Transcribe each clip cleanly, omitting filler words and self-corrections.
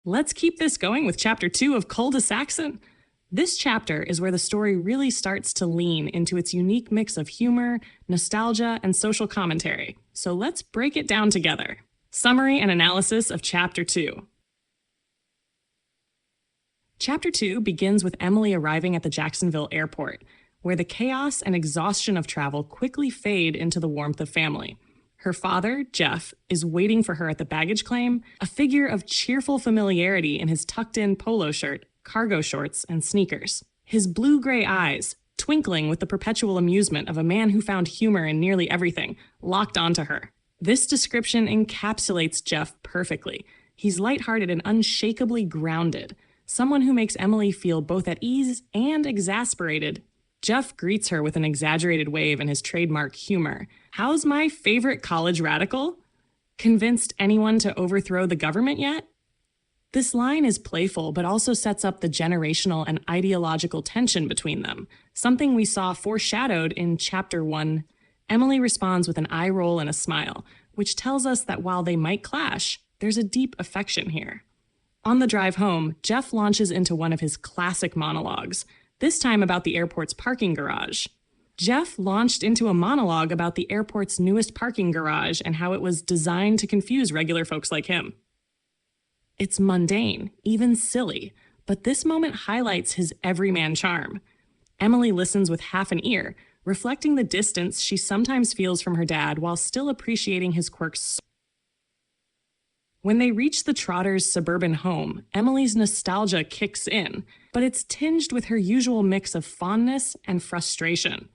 Let's keep this going with Chapter 2 of Cul-de-Saxon. This chapter is where the story really starts to lean into its unique mix of humor, nostalgia, and social commentary. So let's break it down together. Summary and analysis of Chapter 2. Chapter 2 begins with Emily arriving at the Jacksonville airport, where the chaos and exhaustion of travel quickly fade into the warmth of family. Her father, Jeff, is waiting for her at the baggage claim, a figure of cheerful familiarity in his tucked-in polo shirt, cargo shorts, and sneakers. His blue-gray eyes, twinkling with the perpetual amusement of a man who found humor in nearly everything, locked onto her. This description encapsulates Jeff perfectly. He's lighthearted and unshakably grounded, someone who makes Emily feel both at ease and exasperated. Jeff greets her with an exaggerated wave and his trademark humor. How's my favorite college radical? Convinced anyone to overthrow the government yet? This line is playful, but also sets up the generational and ideological tension between them, something we saw foreshadowed in Chapter 1. Emily responds with an eye roll and a smile, which tells us that while they might clash, there's a deep affection here. On the drive home, Jeff launches into one of his classic monologues, this time about the airport's parking garage. Jeff launched into a monologue about the airport's newest parking garage and how it was designed to confuse regular folks like him. It's mundane, even silly, but this moment highlights his everyman charm. Emily listens with half an ear, reflecting the distance she sometimes feels from her dad while still appreciating his quirks. When they reach the Trotters' suburban home, Emily's nostalgia kicks in, but it's tinged with her usual mix of fondness and frustration.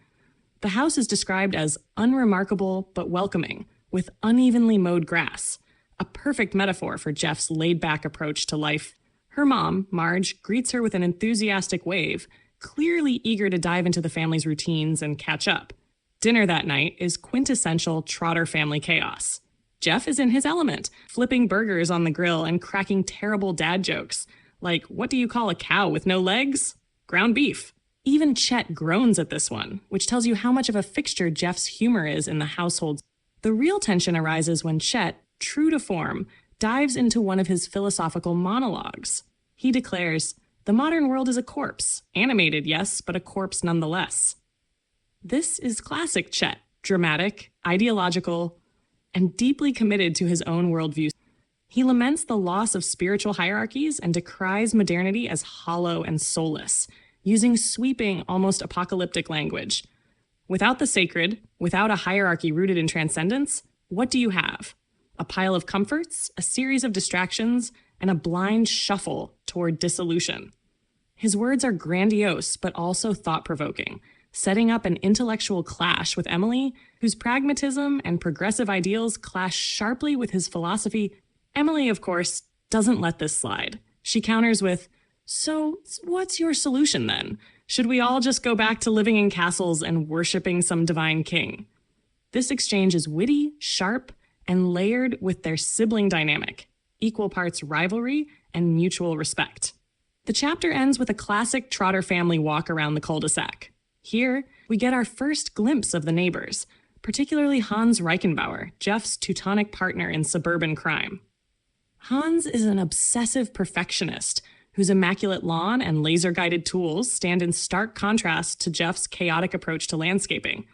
The house is described as unremarkable but welcoming, with unevenly mowed grass, a perfect metaphor for Jeff's laid-back approach to life. Her mom, Marge, greets her with an enthusiastic wave, clearly eager to dive into the family's routines and catch up. Dinner that night is quintessential Trotter family chaos. Jeff is in his element, flipping burgers on the grill and cracking terrible dad jokes, like, what do you call a cow with no legs? Ground beef. Even Chet groans at this one, which tells you how much of a fixture Jeff's humor is in the household. The real tension arises when Chet, true to form, dives into one of his philosophical monologues. He declares, "The modern world is a corpse, animated, yes, but a corpse nonetheless." This is classic Chet, dramatic, ideological, and deeply committed to his own worldview. He laments the loss of spiritual hierarchies and decries modernity as hollow and soulless, using sweeping, almost apocalyptic language. Without the sacred, without a hierarchy rooted in transcendence, what do you have? A pile of comforts, a series of distractions, and a blind shuffle toward dissolution. His words are grandiose, but also thought-provoking, setting up an intellectual clash with Emily, whose pragmatism and progressive ideals clash sharply with his philosophy. Emily, of course, doesn't let this slide. She counters with, "So, what's your solution then? Should we all just go back to living in castles and worshipping some divine king?" This exchange is witty, sharp, and layered with their sibling dynamic, equal parts rivalry and mutual respect. The chapter ends with a classic Trotter family walk around the cul-de-sac. Here, we get our first glimpse of the neighbors, particularly Hans Reichenbauer, Jeff's Teutonic partner in suburban crime. Hans is an obsessive perfectionist whose immaculate lawn and laser-guided tools stand in stark contrast to Jeff's chaotic approach to landscaping.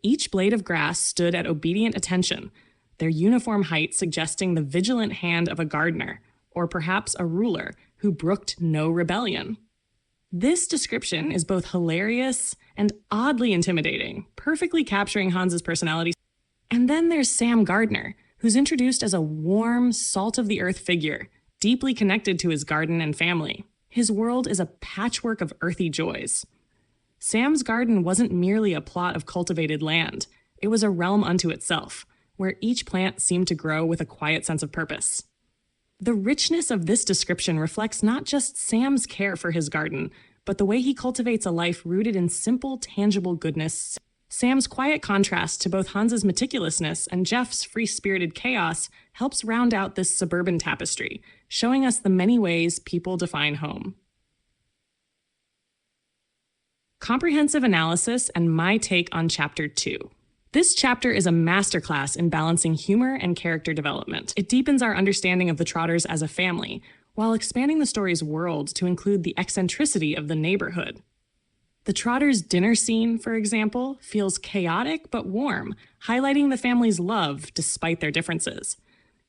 Each blade of grass stood at obedient attention, their uniform height suggesting the vigilant hand of a gardener, or perhaps a ruler who brooked no rebellion. This description is both hilarious and oddly intimidating, perfectly capturing Hans's personality. And then there's Sam Gardner, who's introduced as a warm, salt-of-the-earth figure, deeply connected to his garden and family. His world is a patchwork of earthy joys. Sam's garden wasn't merely a plot of cultivated land. It was a realm unto itself, where each plant seemed to grow with a quiet sense of purpose. The richness of this description reflects not just Sam's care for his garden, but the way he cultivates a life rooted in simple, tangible goodness. Sam's quiet contrast to both Hans's meticulousness and Jeff's free-spirited chaos helps round out this suburban tapestry, showing us the many ways people define home. Comprehensive analysis and my take on Chapter 2. This chapter is a masterclass in balancing humor and character development. It deepens our understanding of the Trotters as a family, while expanding the story's world to include the eccentricity of the neighborhood. The Trotters' dinner scene, for example, feels chaotic but warm, highlighting the family's love despite their differences.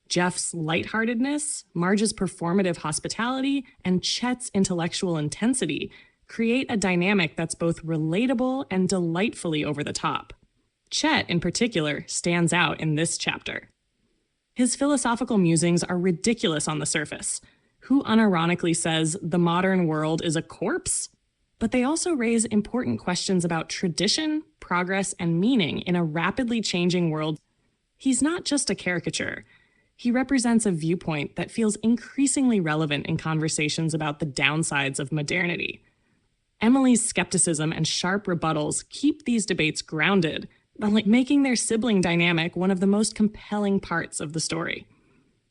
Jeff's lightheartedness, Marge's performative hospitality, and Chet's intellectual intensity create a dynamic that's both relatable and delightfully over the top. Chet, in particular, stands out in this chapter. His philosophical musings are ridiculous on the surface. Who unironically says the modern world is a corpse? But they also raise important questions about tradition, progress, and meaning in a rapidly changing world. He's not just a caricature. He represents a viewpoint that feels increasingly relevant in conversations about the downsides of modernity. Emily's skepticism and sharp rebuttals keep these debates grounded, making their sibling dynamic one of the most compelling parts of the story.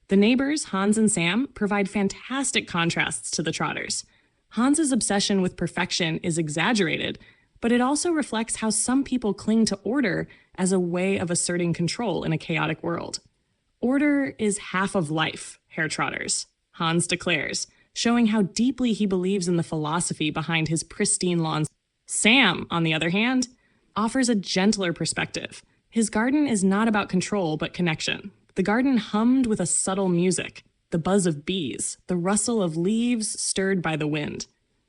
The neighbors, Hans and Sam, provide fantastic contrasts to the Trotters. Hans's obsession with perfection is exaggerated, but it also reflects how some people cling to order as a way of asserting control in a chaotic world. Order is half of life, Herr Trotters, Hans declares, showing how deeply he believes in the philosophy behind his pristine lawns. Sam, on the other hand, offers a gentler perspective. His garden is not about control, but connection. The garden hummed with a subtle music, the buzz of bees, the rustle of leaves stirred by the wind.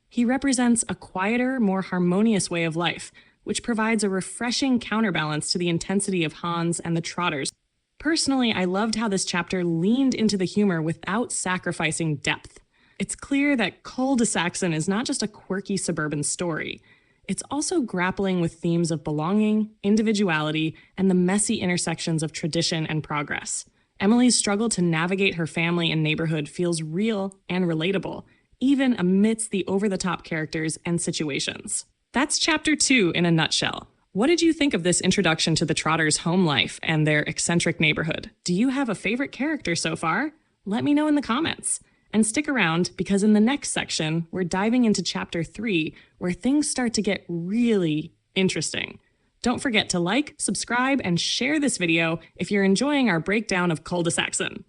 He represents a quieter, more harmonious way of life, which provides a refreshing counterbalance to the intensity of Hans and the Trotters. Personally, I loved how this chapter leaned into the humor without sacrificing depth. It's clear that Cul-de-Saxon is not just a quirky suburban story. It's also grappling with themes of belonging, individuality, and the messy intersections of tradition and progress. Emily's struggle to navigate her family and neighborhood feels real and relatable, even amidst the over-the-top characters and situations. That's Chapter 2 in a nutshell. What did you think of this introduction to the Trotters' home life and their eccentric neighborhood? Do you have a favorite character so far? Let me know in the comments. And stick around, because in the next section, we're diving into Chapter 3, where things start to get really interesting. Don't forget to like, subscribe, and share this video if you're enjoying our breakdown of Cul-de-Saxon.